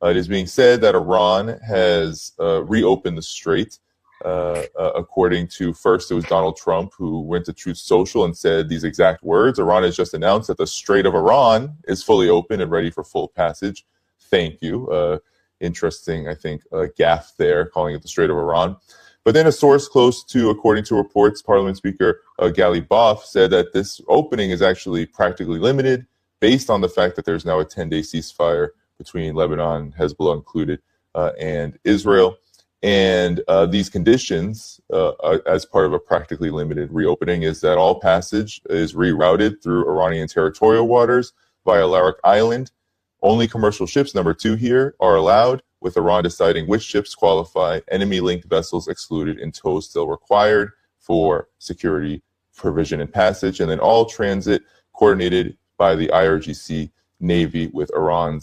It is being said that Iran has reopened the strait. According to, first it was Donald Trump who went to Truth Social and said these exact words. Iran has just announced that the Strait of Iran is fully open and ready for full passage. Thank you. Interesting, I think, gaffe there, calling it the Strait of Iran. But then a source close to, according to reports, Parliament Speaker Gerasimov said that this opening is actually practically limited based on the fact that there's now a 10-day ceasefire between Lebanon, Hezbollah included, and Israel. And these conditions, as part of a practically limited reopening, is that all passage is rerouted through Iranian territorial waters via Larak Island. Only commercial ships, number 2 here, are allowed, with Iran deciding which ships qualify, enemy-linked vessels excluded, and tows still required for security provision and passage. And then all transit coordinated by the IRGC Navy, with Iran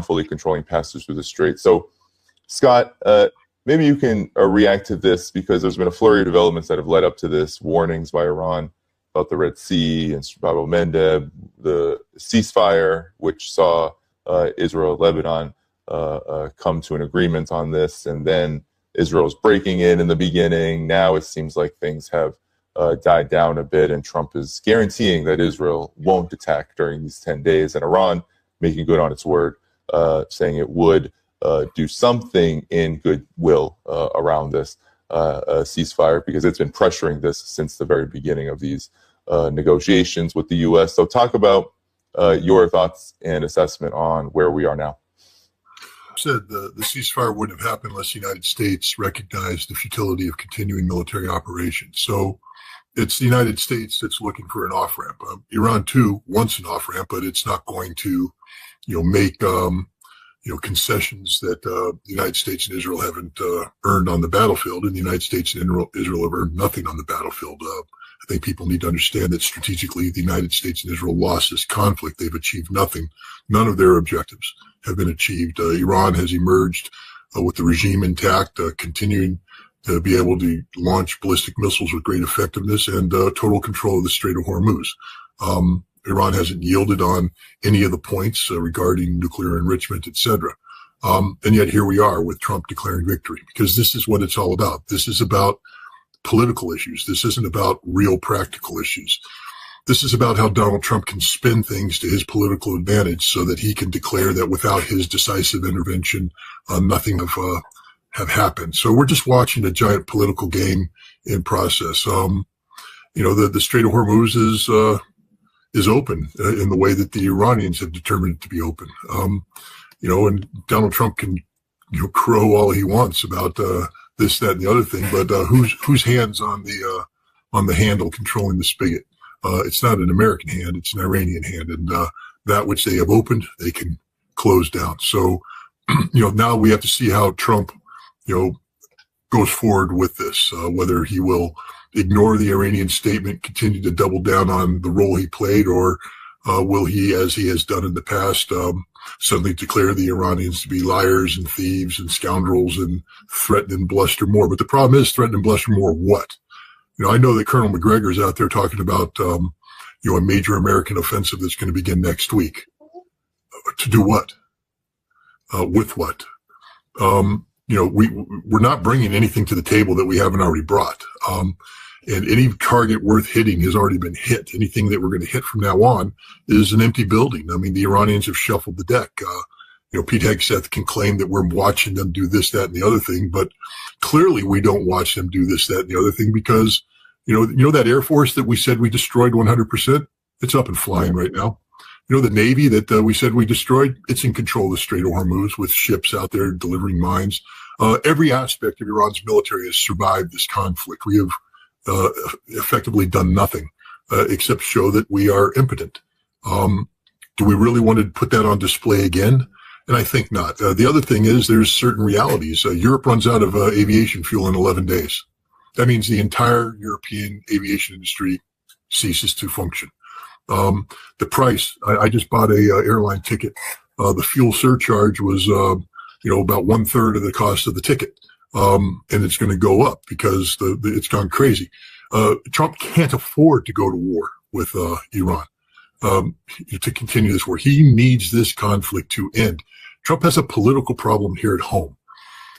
fully controlling passage through the strait. So, Scott, maybe you can react to this, because there's been a flurry of developments that have led up to this, warnings by Iran about the Red Sea and Bab el-Mandeb, the ceasefire, which saw Israel and Lebanon come to an agreement on this, and then Israel's breaking in the beginning. Now it seems like things have died down a bit, and Trump is guaranteeing that Israel won't attack during these 10 days, and Iran making good on its word, saying it would do something in goodwill around this ceasefire, because it's been pressuring this since the very beginning of these negotiations with the U.S. So talk about your thoughts and assessment on where we are now. Said the ceasefire wouldn't have happened unless the United States recognized the futility of continuing military operations. So it's the United States that's looking for an off-ramp. Iran, too, wants an off-ramp, but it's not going to, make concessions that the United States and Israel haven't earned on the battlefield, and the United States and Israel have earned nothing on the battlefield. I think people need to understand that strategically, the United States and Israel lost this conflict. They've achieved nothing. None of their objectives have been achieved. Iran has emerged with the regime intact, continuing to be able to launch ballistic missiles with great effectiveness and total control of the Strait of Hormuz. Iran hasn't yielded on any of the points regarding nuclear enrichment, etc. And yet here we are with Trump declaring victory, because this is what it's all about. This is about political issues. This isn't about real practical issues. This is about how Donald Trump can spin things to his political advantage so that he can declare that without his decisive intervention, nothing have happened. So we're just watching a giant political game in process. The Strait of Hormuz is open in the way that the Iranians have determined it to be open. And Donald Trump can crow all he wants about this, that, and the other thing, but whose hands on the handle controlling the spigot? It's not an American hand; it's an Iranian hand, and that which they have opened, they can close down. So, now we have to see how Trump, goes forward with this. Whether he will ignore the Iranian statement, continue to double down on the role he played, or will he, as he has done in the past, suddenly declare the Iranians to be liars and thieves and scoundrels and threaten and bluster more? But the problem is, threaten and bluster more what? I know that Colonel McGregor is out there talking about, a major American offensive that's going to begin next week. To do what? With what? We're not bringing anything to the table that we haven't already brought. And any target worth hitting has already been hit. Anything that we're going to hit from now on is an empty building. I mean, the Iranians have shuffled the deck. Pete Hegseth can claim that we're watching them do this, that, and the other thing, but clearly we don't watch them do this, that, and the other thing, because, that Air Force that we said we destroyed 100%, it's up and flying right now. The Navy that we said we destroyed, it's in control of the Strait of Hormuz with ships out there delivering mines. Every aspect of Iran's military has survived this conflict. We have effectively done nothing except show that we are impotent. Do we really want to put that on display again? And I think not. The other thing is there's certain realities. Europe runs out of aviation fuel in 11 days. That means the entire European aviation industry ceases to function. The price, I just bought a airline ticket. The fuel surcharge was, about 1/3 of the cost of the ticket. And it's going to go up because it's gone crazy. Trump can't afford to go to war with Iran to continue this war. He needs this conflict to end. Trump has a political problem here at home.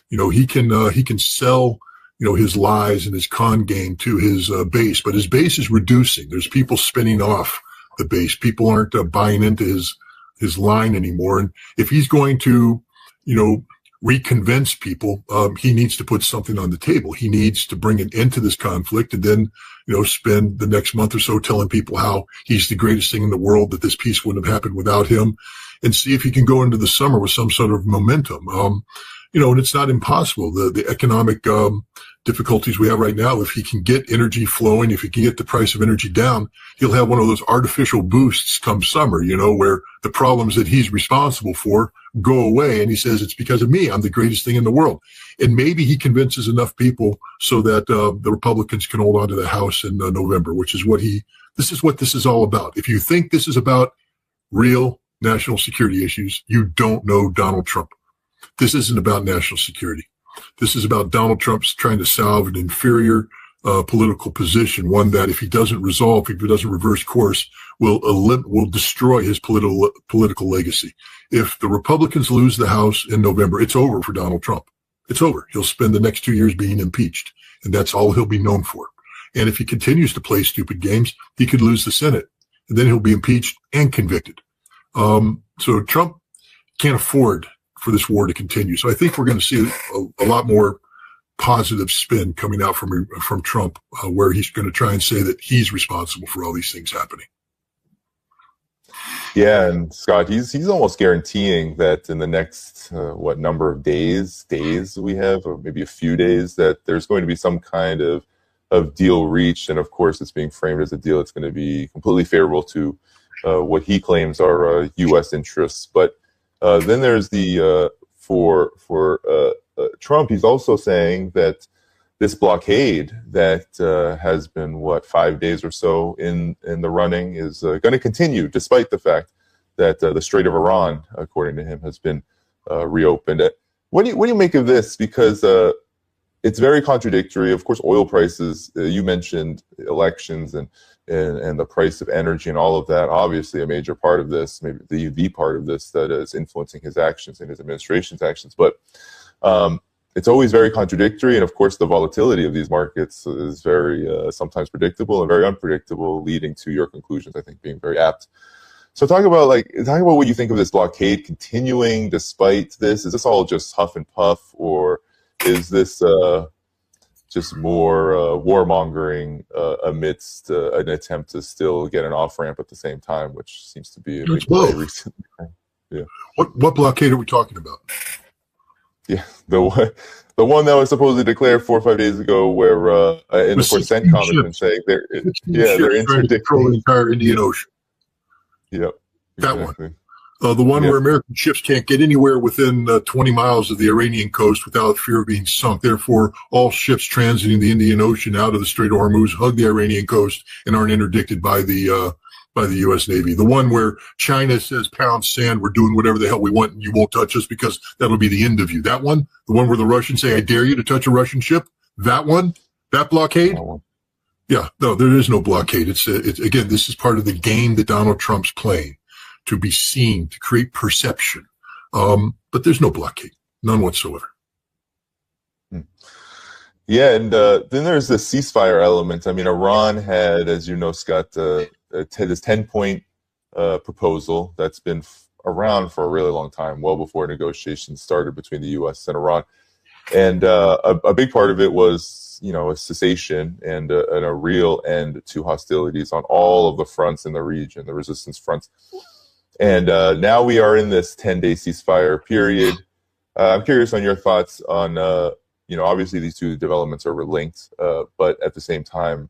He can sell, his lies and his con game to his base, but his base is reducing. There's people spinning off the base. People aren't buying into his line anymore. And if he's going to, reconvince people, he needs to put something on the table. He needs to bring an end to this conflict and then, spend the next month or so telling people how he's the greatest thing in the world, that this peace wouldn't have happened without him, and see if he can go into the summer with some sort of momentum. And it's not impossible. The economic difficulties we have right now, if he can get energy flowing, if he can get the price of energy down, he'll have one of those artificial boosts come summer, where the problems that he's responsible for go away. And he says, it's because of me. I'm the greatest thing in the world. And maybe he convinces enough people so that the Republicans can hold on to the House in November, which is what this is all about. If you think this is about real national security issues, you don't know Donald Trump. This isn't about national security. This is about Donald Trump's trying to salve an inferior political position, one that if he doesn't reverse course, will destroy his political legacy. If the Republicans lose the House in November, it's over for Donald Trump. It's over. He'll spend the next 2 years being impeached, and that's all he'll be known for. And if he continues to play stupid games, he could lose the Senate, and then he'll be impeached and convicted. So Trump can't afford for this war to continue. So I think we're going to see a lot more positive spin coming out from Trump, where he's going to try and say that he's responsible for all these things happening. Yeah, and Scott, he's almost guaranteeing that in the next number of days we have, or maybe a few days, that there's going to be some kind of deal reached. And of course, it's being framed as a deal that's going to be completely favorable to what he claims are U.S. interests. But then there's the for Trump, he's also saying that this blockade that has been 5 days or so in the running is going to continue, despite the fact that the Strait of Iran, according to him, has been reopened. What do you make of this? Because it's very contradictory. Of course, oil prices. You mentioned elections and the price of energy and all of that. Obviously, a major part of this, maybe the part of this that is influencing his actions and his administration's actions. But it's always very contradictory, and of course, the volatility of these markets is very sometimes predictable and very unpredictable, leading to your conclusions, I think, being very apt. So talk about what you think of this blockade continuing despite this. Is this all just huff and puff, or is this just more warmongering amidst an attempt to still get an off-ramp at the same time, which seems to be a big play recently? Yeah. What blockade are we talking about? Yeah, the one that was supposedly declared 4 or 5 days ago, where and of course CENTCOM has been saying they're interdicting the entire Indian Ocean. Yep, that one. The one where American ships can't get anywhere within 20 miles of the Iranian coast without fear of being sunk. Therefore, all ships transiting the Indian Ocean out of the Strait of Hormuz hug the Iranian coast and aren't interdicted by the U.S. Navy. The one where China says, pound sand, we're doing whatever the hell we want and you won't touch us because that'll be the end of you. That one, the one where the Russians say, I dare you to touch a Russian ship. That one, that blockade. Yeah, no, there is no blockade. It's again, this is part of the game that Donald Trump's playing, to be seen, to create perception. But there's no blockade, none whatsoever. Yeah, and then there's the ceasefire element. I mean, Iran had, as you know, Scott, this 10-point proposal that's been around for a really long time, well before negotiations started between the U.S. and Iran. And a big part of it was, a cessation and a real end to hostilities on all of the fronts in the region, the resistance fronts. And now we are in this 10-day ceasefire period. I'm curious on your thoughts on, obviously these two developments are linked, but at the same time,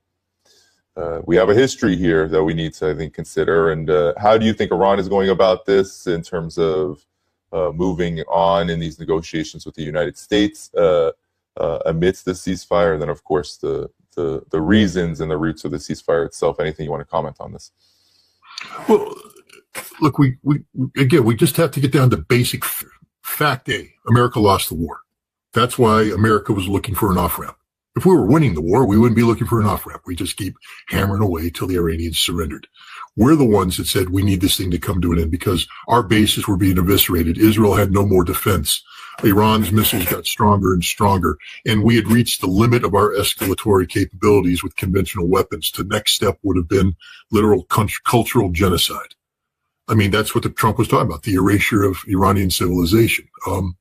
we have a history here that we need to, I think, consider. And how do you think Iran is going about this in terms of moving on in these negotiations with the United States amidst the ceasefire? And then, of course, the reasons and the roots of the ceasefire itself. Anything you want to comment on this? Well, look, we just have to get down to basic fact A. America lost the war. That's why America was looking for an off-ramp. If we were winning the war, we wouldn't be looking for an off-ramp. We just keep hammering away till the Iranians surrendered. We're the ones that said we need this thing to come to an end because our bases were being eviscerated. Israel had no more defense. Iran's missiles got stronger and stronger, and we had reached the limit of our escalatory capabilities with conventional weapons. The next step would have been literal cultural genocide. I mean, that's what Trump was talking about, the erasure of Iranian civilization.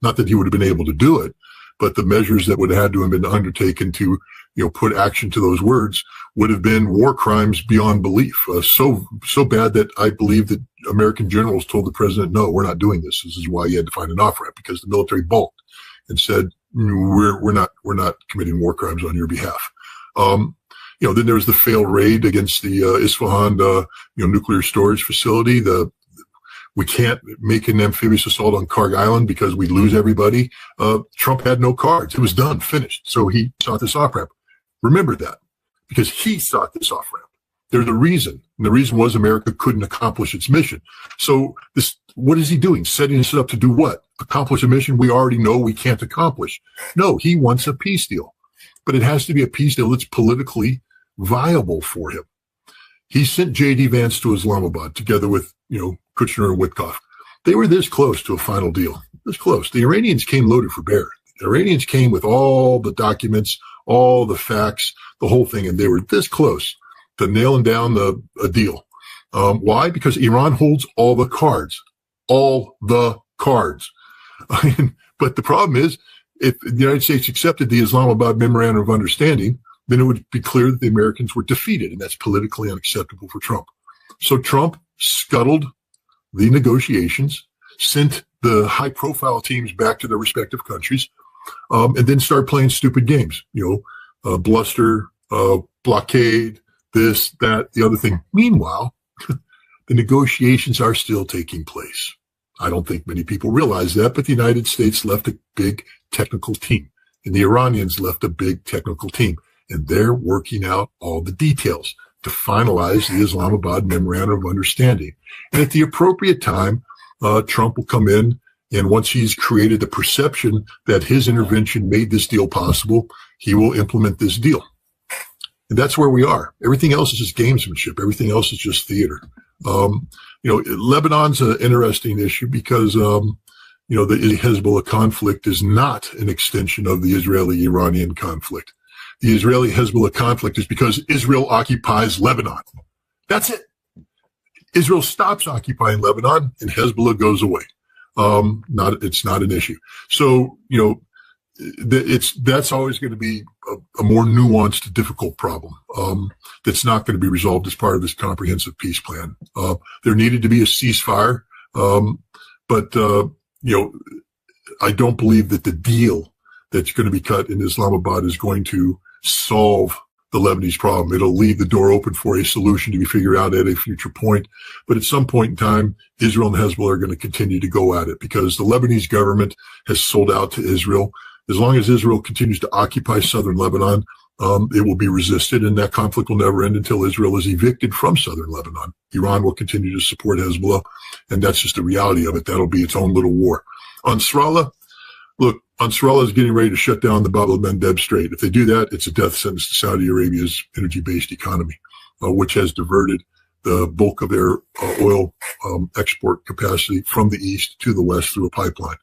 Not that he would have been able to do it, but the measures that would have had to have been undertaken to, put action to those words would have been war crimes beyond belief. So bad that I believe that American generals told the president, no, we're not doing this. This is why he had to find an off-ramp, because the military balked and said, we're not committing war crimes on your behalf. Then there was the failed raid against the Isfahan, nuclear storage facility. We can't make an amphibious assault on Karg Island because we'd lose everybody. Trump had no cards. It was done, finished. So he sought this off-ramp. Remember that, because he sought this off-ramp. There's a reason. And the reason was America couldn't accomplish its mission. So what is he doing? Setting us up to do what? Accomplish a mission we already know we can't accomplish. No, he wants a peace deal. But it has to be a peace deal that's politically viable for him. He sent J.D. Vance to Islamabad together with, Kushner and Witkoff. They were this close to a final deal. This close. The Iranians came loaded for bear. The Iranians came with all the documents, all the facts, the whole thing, and they were this close to nailing down a deal. Why? Because Iran holds all the cards. All the cards. But the problem is, if the United States accepted the Islamabad Memorandum of Understanding, then it would be clear that the Americans were defeated, and that's politically unacceptable for Trump. So Trump scuttled the negotiations, sent the high-profile teams back to their respective countries, and then started playing stupid games, bluster, blockade, this, that, the other thing. Meanwhile, the negotiations are still taking place. I don't think many people realize that, but the United States left a big technical team, and the Iranians left a big technical team, and they're working out all the details to finalize the Islamabad Memorandum of Understanding. And at the appropriate time, Trump will come in, and once he's created the perception that his intervention made this deal possible, he will implement this deal. And that's where we are. Everything else is just gamesmanship. Everything else is just theater. Lebanon's an interesting issue because, the Hezbollah conflict is not an extension of the Israeli-Iranian conflict. The Israeli-Hezbollah conflict is because Israel occupies Lebanon. That's it. Israel stops occupying Lebanon and Hezbollah goes away. It's not an issue. So, that's always going to be a more nuanced, difficult problem that's not going to be resolved as part of this comprehensive peace plan. There needed to be a ceasefire, but I don't believe that the deal that's going to be cut in Islamabad is going to solve the Lebanese problem. It'll leave the door open for a solution to be figured out at a future point. But at some point in time, Israel and Hezbollah are going to continue to go at it because the Lebanese government has sold out to Israel. As long as Israel continues to occupy southern Lebanon, it will be resisted, and that conflict will never end until Israel is evicted from southern Lebanon. Iran will continue to support Hezbollah, and that's just the reality of it. That'll be its own little war. Ansarallah, look, Ansarallah is getting ready to shut down the Bab el-Mandeb Strait. If they do that, it's a death sentence to Saudi Arabia's energy-based economy, which has diverted the bulk of their oil export capacity from the east to the west through a pipeline.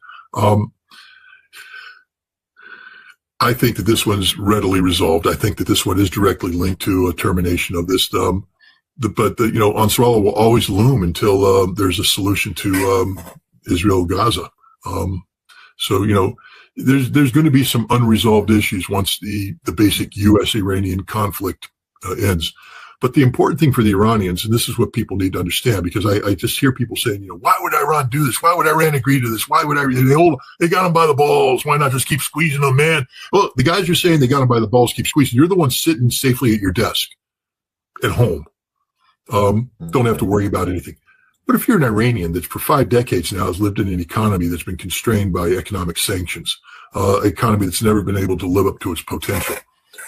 I think that this one's readily resolved. I think that this one is directly linked to a termination of this. Ansarallah will always loom until there's a solution to Israel-Gaza. There's going to be some unresolved issues once the basic U.S.-Iranian conflict ends. But the important thing for the Iranians, and this is what people need to understand, because I just hear people saying, why would Iran do this? Why would Iran agree to this? Why would they got them by the balls? Why not just keep squeezing them, man? Well, the guys are saying they got them by the balls, keep squeezing. You're the one sitting safely at your desk at home. Don't have to worry about anything. But if you're an Iranian that for 5 decades now has lived in an economy that's been constrained by economic sanctions, economy that's never been able to live up to its potential,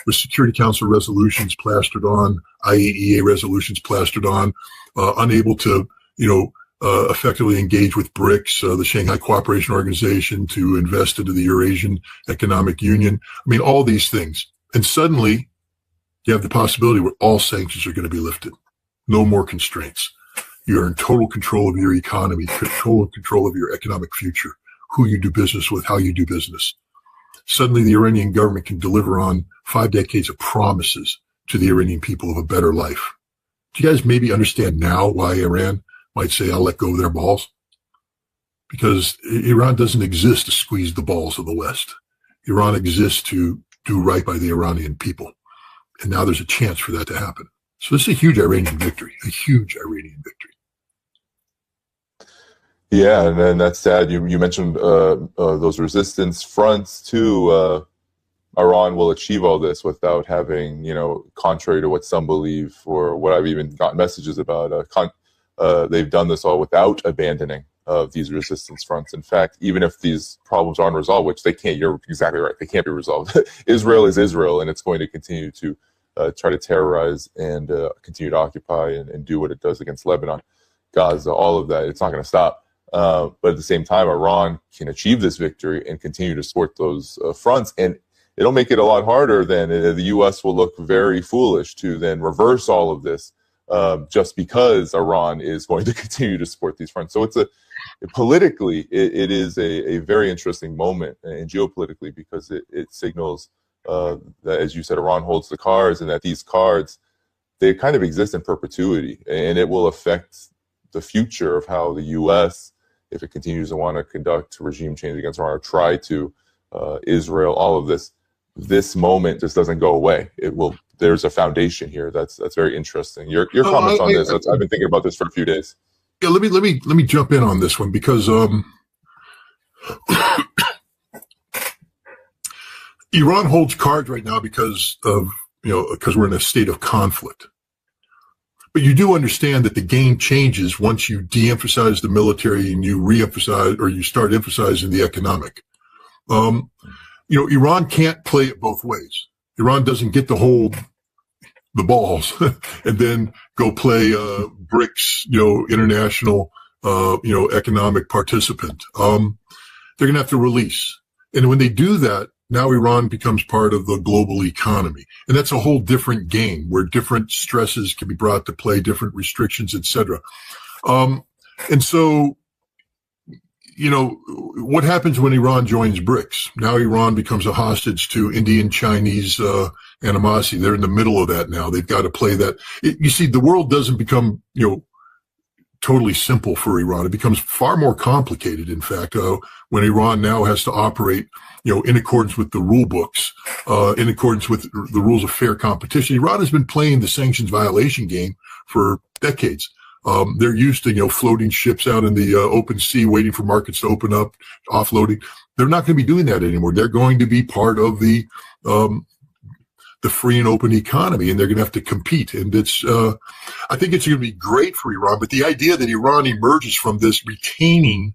with Security Council resolutions plastered on, IAEA resolutions plastered on, unable to, effectively engage with BRICS, the Shanghai Cooperation Organization, to invest into the Eurasian Economic Union. I mean, all these things. And suddenly you have the possibility where all sanctions are going to be lifted. No more constraints. You're in total control of your economy, control of your economic future, who you do business with, how you do business. Suddenly, the Iranian government can deliver on 5 decades of promises to the Iranian people of a better life. Do you guys maybe understand now why Iran might say, I'll let go of their balls? Because Iran doesn't exist to squeeze the balls of the West. Iran exists to do right by the Iranian people. And now there's a chance for that to happen. So this is a huge Iranian victory, a huge Iranian victory. Yeah, and then that's sad. You mentioned those resistance fronts too. Iran will achieve all this without having, contrary to what some believe, or what I've even gotten messages about, they've done this all without abandoning these resistance fronts. In fact, even if these problems aren't resolved, which they can't, you're exactly right, they can't be resolved. Israel is Israel, and it's going to continue to try to terrorize and continue to occupy and do what it does against Lebanon, Gaza, all of that. It's not going to stop. But at the same time, Iran can achieve this victory and continue to support those fronts. And it'll make it a lot harder. Then the U.S. will look very foolish to then reverse all of this just because Iran is going to continue to support these fronts. So politically, it is a very interesting moment, and geopolitically, because it signals that, as you said, Iran holds the cards, and that these cards, they kind of exist in perpetuity, and it will affect the future of how the U.S., if it continues to want to conduct regime change against Iran or try to Israel, all of this moment just doesn't go away. It will. There's a foundation here that's very interesting. Your comments on this? I've been thinking about this for a few days. Yeah, let me jump in on this one, because Iran holds cards right now because we're in a state of conflict. But you do understand that the game changes once you de-emphasize the military and you re-emphasize, or you start emphasizing the economic. Iran can't play it both ways. Iran doesn't get to hold the balls and then go play BRICS, international, economic participant. They're going to have to release. And when they do that, now Iran becomes part of the global economy. And that's a whole different game where different stresses can be brought to play, different restrictions, etc. And so, what happens when Iran joins BRICS? Now Iran becomes a hostage to Indian-Chinese animosity. They're in the middle of that now. They've got to play that. You see, the world doesn't become, totally simple for Iran. It becomes far more complicated, in fact, when Iran now has to operate, in accordance with the rule books, in accordance with the rules of fair competition. Iran has been playing the sanctions violation game for decades. They're used to, floating ships out in the open sea, waiting for markets to open up, offloading. They're not going to be doing that anymore. They're going to be part of the free and open economy, and they're going to have to compete. And I think it's going to be great for Iran. But the idea that Iran emerges from this retaining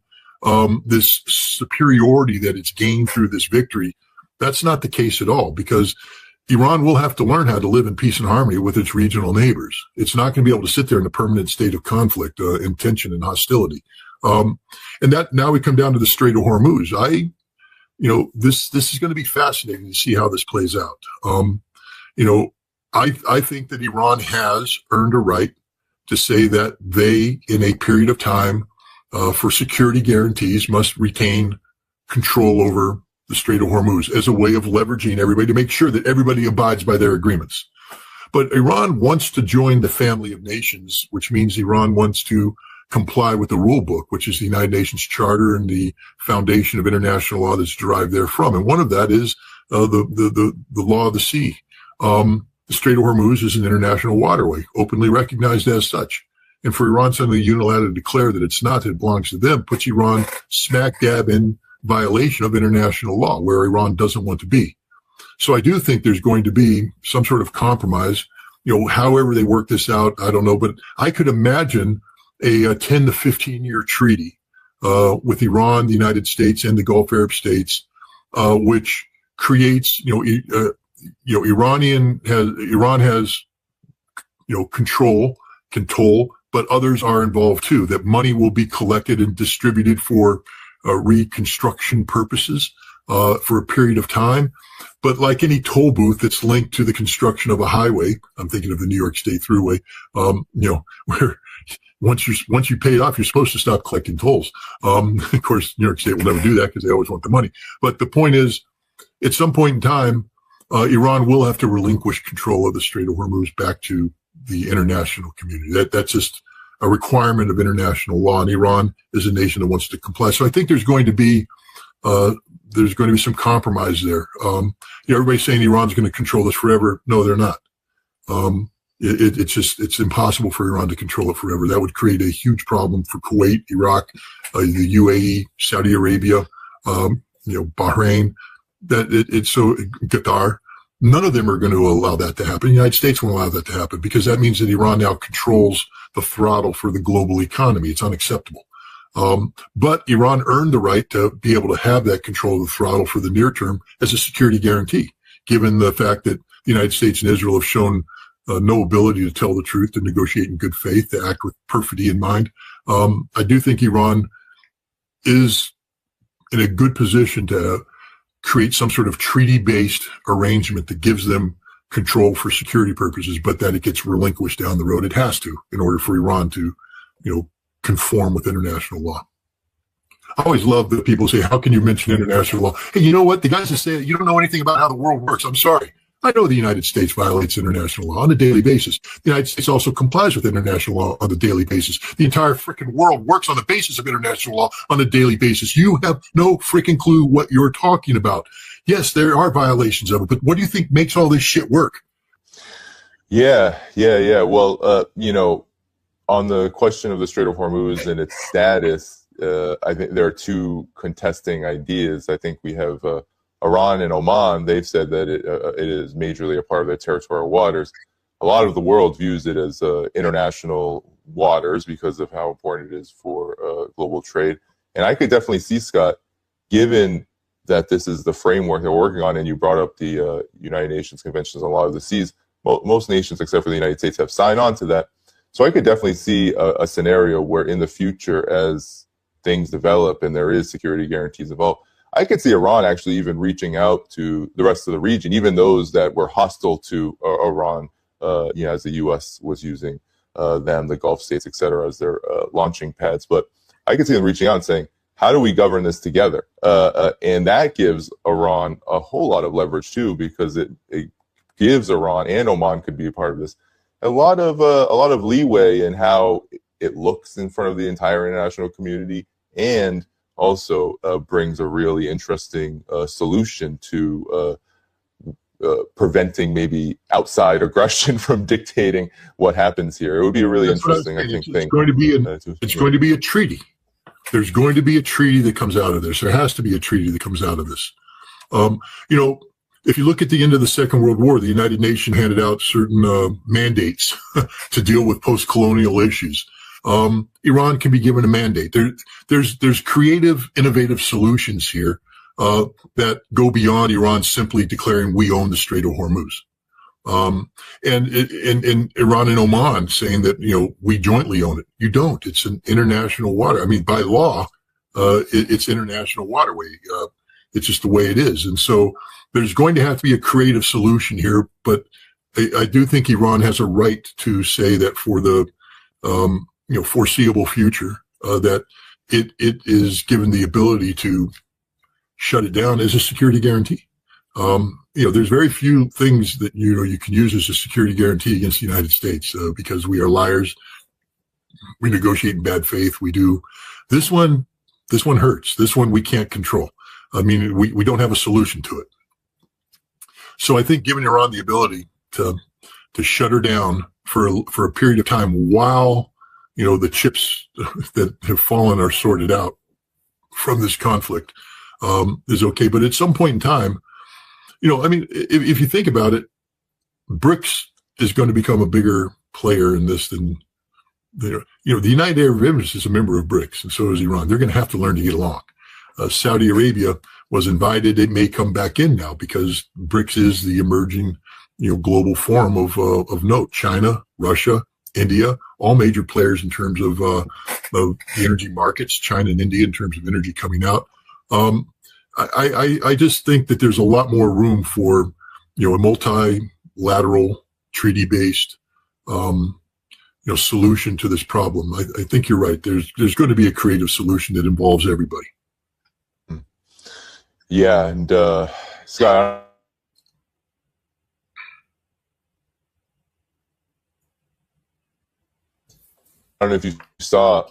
this superiority that it's gained through this victory, that's not the case at all, because Iran will have to learn how to live in peace and harmony with its regional neighbors. It's not going to be able to sit there in a permanent state of conflict and tension and hostility. And that now we come down to the Strait of Hormuz. This is going to be fascinating to see how this plays out. I think that Iran has earned a right to say that they, in a period of time, for security guarantees, must retain control over the Strait of Hormuz as a way of leveraging everybody to make sure that everybody abides by their agreements. But Iran wants to join the family of nations, which means Iran wants to comply with the rule book, which is the United Nations Charter and the foundation of international law that's derived therefrom. And one of that is the law of the sea. The Strait of Hormuz is an international waterway, openly recognized as such. And for Iran suddenly unilaterally to declare that it's not, it belongs to them, puts Iran smack dab in violation of international law, where Iran doesn't want to be. So I do think there's going to be some sort of compromise. However they work this out, I don't know, but I could imagine a 10 to 15 year treaty with Iran, the United States, and the Gulf Arab states, which creates, Iran has, control, but others are involved too, that money will be collected and distributed for reconstruction purposes. for a period of time. But like any toll booth that's linked to the construction of a highway, I'm thinking of the New York State Thruway, where once you pay it off, you're supposed to stop collecting tolls. Of course, New York State will never do that because they always want the money. But the point is, at some point in time, Iran will have to relinquish control of the Strait of Hormuz back to the international community. That's just a requirement of international law, and Iran is a nation that wants to comply. So I think there's going to be some compromise there. Everybody's saying Iran's going to control this forever. No, they're not. It's impossible for Iran to control it forever. That would create a huge problem for Kuwait, Iraq, the UAE, Saudi Arabia, Bahrain. Qatar. None of them are going to allow that to happen. The United States won't allow that to happen because that means that Iran now controls the throttle for the global economy. It's unacceptable. But Iran earned the right to be able to have that control of the throttle for the near term as a security guarantee, given the fact that the United States and Israel have shown no ability to tell the truth, to negotiate in good faith, to act with perfidy in mind. I do think Iran is in a good position to create some sort of treaty-based arrangement that gives them control for security purposes, but that it gets relinquished down the road. It has to, in order for Iran to, conform with international law. I always love that people say, how can you mention international law? Hey, you know what? The guys that say you don't know anything about how the world works. I'm sorry. I know the United States violates international law on a daily basis. The United States also complies with international law on a daily basis. The entire freaking world works on the basis of international law on a daily basis. You have no freaking clue what you're talking about. Yes, there are violations of it, but what do you think makes all this shit work? Yeah. Well, on the question of the Strait of Hormuz and its status, I think there are two contesting ideas. I think we have Iran and Oman. They've said that it is majorly a part of their territorial waters. A lot of the world views it as international waters because of how important it is for global trade. And I could definitely see, Scott, given that this is the framework they're working on, and you brought up the United Nations Conventions on Law of the Seas, most nations except for the United States have signed on to that. So I could definitely see a scenario where in the future, as things develop and there is security guarantees involved, I could see Iran actually even reaching out to the rest of the region, even those that were hostile to Iran, as the U.S. was using them, the Gulf states, et cetera, as their launching pads. But I could see them reaching out and saying, how do we govern this together? And that gives Iran a whole lot of leverage, too, because it gives Iran, and Oman could be a part of this, a lot of leeway in how it looks in front of the entire international community, and also brings a really interesting solution to preventing maybe outside aggression from dictating what happens here. It would be a really interesting, I think, thing. It's going to be a treaty. There's going to be a treaty that comes out of this. There has to be a treaty that comes out of this. If you look at the end of the Second World War, the United Nations handed out certain mandates to deal with post-colonial issues. Iran can be given a mandate. There's creative, innovative solutions here that go beyond Iran simply declaring we own the Strait of Hormuz. And Iran and Oman saying that, we jointly own it. You don't. It's an international water. I mean, by law, it's international waterway. It's just the way it is. And so there's going to have to be a creative solution here. But I do think Iran has a right to say that for the foreseeable future, that it is given the ability to shut it down as a security guarantee. There's very few things that you can use as a security guarantee against the United States because we are liars. We negotiate in bad faith. We do. This one hurts. This one we can't control. I mean, we don't have a solution to it. So I think giving Iran the ability to shut her down for a period of time while the chips that have fallen are sorted out from this conflict is okay. But at some point in time, if you think about it, BRICS is going to become a bigger player in this than the United Arab Emirates is a member of BRICS, and so is Iran. They're going to have to learn to get along. Saudi Arabia was invited. It may come back in now because BRICS is the emerging, global forum of note. China, Russia, India, all major players in terms of the energy markets. China and India in terms of energy coming out. I just think that there's a lot more room for, a multilateral, treaty-based, solution to this problem. I think you're right. There's going to be a creative solution that involves everybody. Yeah, and Scott, I don't know if you saw,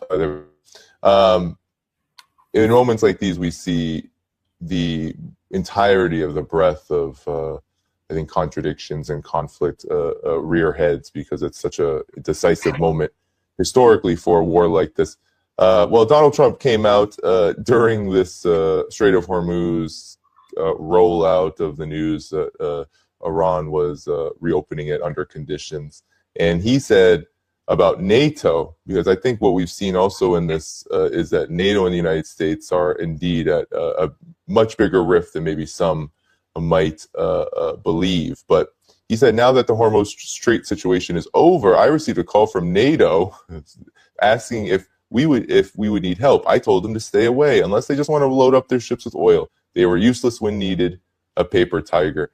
in moments like these, we see the entirety of the breadth of, I think, contradictions and conflict rear heads, because it's such a decisive moment historically for a war like this. Well, Donald Trump came out during this Strait of Hormuz rollout of the news that Iran was reopening it under conditions. And he said about NATO, because I think what we've seen also in this is that NATO and the United States are indeed at a much bigger rift than maybe some might believe. But he said, now that the Hormuz Strait situation is over, I received a call from NATO asking if we would need help. I told them to stay away unless they just want to load up their ships with oil. They were useless when needed, a paper tiger.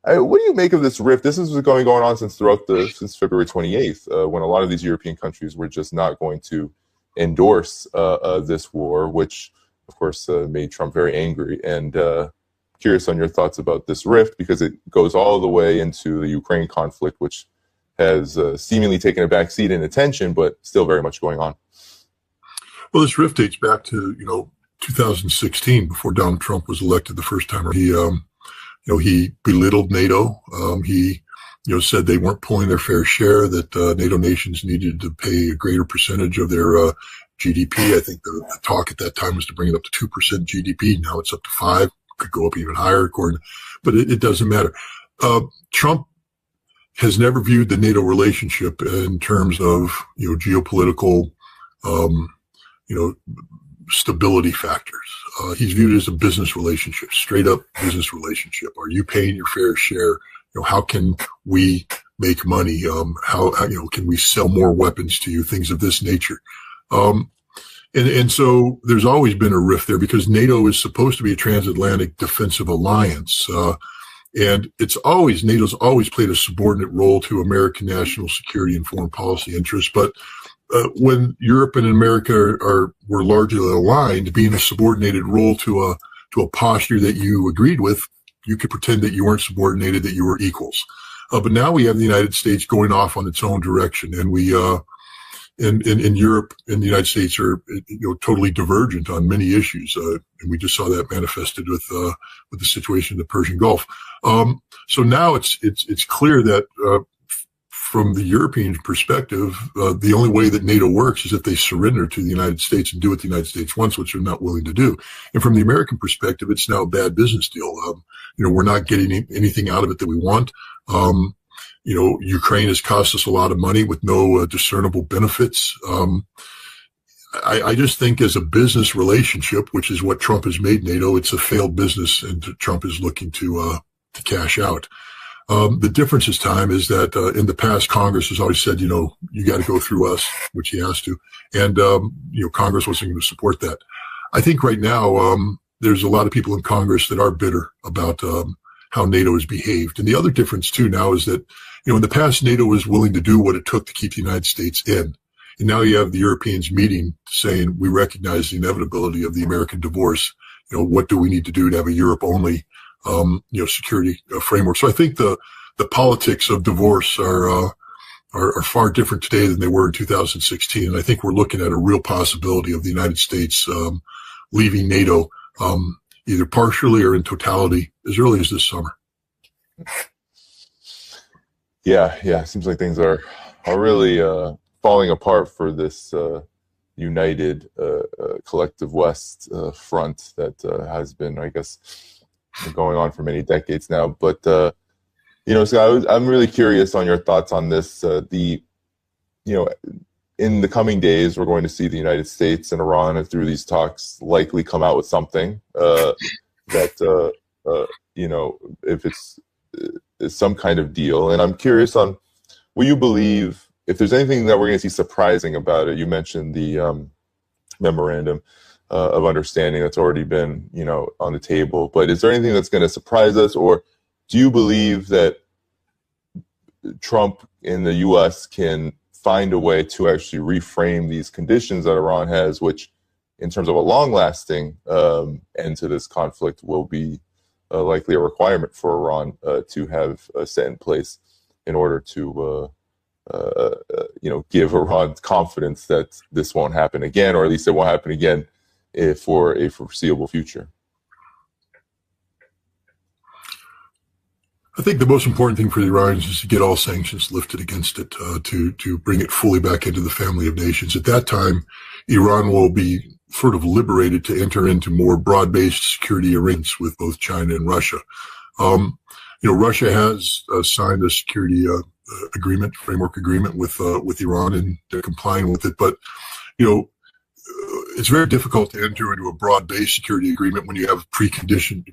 What do you make of this rift? This is going on since February 28th, when a lot of these European countries were just not going to endorse this war, which, of course, made Trump very angry. And curious on your thoughts about this rift, because it goes all the way into the Ukraine conflict, which has seemingly taken a back seat in attention, but still very much going on. Well, this rift dates back to 2016, before Donald Trump was elected the first time. He belittled NATO. He said they weren't pulling their fair share, that NATO nations needed to pay a greater percentage of their GDP. I think the talk at that time was to bring it up to 2% GDP. Now it's up to 5%. Could go up even higher, but it doesn't matter. Trump has never viewed the NATO relationship in terms of geopolitical stability factors. He's viewed it as a business relationship, straight up business relationship. Are you paying your fair share? How can we make money? How can we sell more weapons to you? Things of this nature. And so there's always been a rift there, because NATO is supposed to be a transatlantic defensive alliance. And NATO's always played a subordinate role to American national security and foreign policy interests. But when Europe and America were largely aligned, being a subordinated role to a posture that you agreed with, you could pretend that you weren't subordinated, that you were equals. But now we have the United States going off on its own direction, and we in Europe and the United States are totally divergent on many issues, and we just saw that manifested with the situation in the Persian Gulf. So now it's clear that from the European perspective, the only way that NATO works is if they surrender to the United States and do what the United States wants, which they're not willing to do. And from the American perspective, it's now a bad business deal. We're not getting anything out of it that we want. Ukraine has cost us a lot of money with no discernible benefits. I just think as a business relationship, which is what Trump has made NATO, it's a failed business, and Trump is looking to cash out. The difference this time is that in the past, Congress has always said, you got to go through us, which he has to. And, Congress wasn't going to support that. I think right now there's a lot of people in Congress that are bitter about how NATO has behaved. And the other difference, too, now is that, in the past, NATO was willing to do what it took to keep the United States in. And now you have the Europeans meeting saying, we recognize the inevitability of the American divorce. What do we need to do to have a Europe-only security framework? So I think the politics of divorce are far different today than they were in 2016. And I think we're looking at a real possibility of the United States leaving NATO either partially or in totality as early as this summer. Yeah. Seems like things are really falling apart for this united collective West front that has been, I guess, going on for many decades now. But Scott, I'm really curious on your thoughts on this. In the coming days, we're going to see the United States and Iran, through these talks, likely come out with something that if it's some kind of deal. And I'm curious on what you believe, if there's anything that we're going to see surprising about it. You mentioned the memorandum. of understanding that's already been, on the table. But is there anything that's going to surprise us, or do you believe that Trump in the U.S. can find a way to actually reframe these conditions that Iran has, which, in terms of a long-lasting end to this conflict, will be likely a requirement for Iran to have set in place in order to, give Iran confidence that this won't happen again, or at least it won't happen again for a foreseeable future? I think the most important thing for the Iranians is to get all sanctions lifted against it, to bring it fully back into the family of nations. At that time, Iran will be sort of liberated to enter into more broad-based security arrangements with both China and Russia. Russia has signed a security framework agreement with Iran, and they're complying with it. But it's very difficult to enter into a broad-based security agreement when you have pre-existing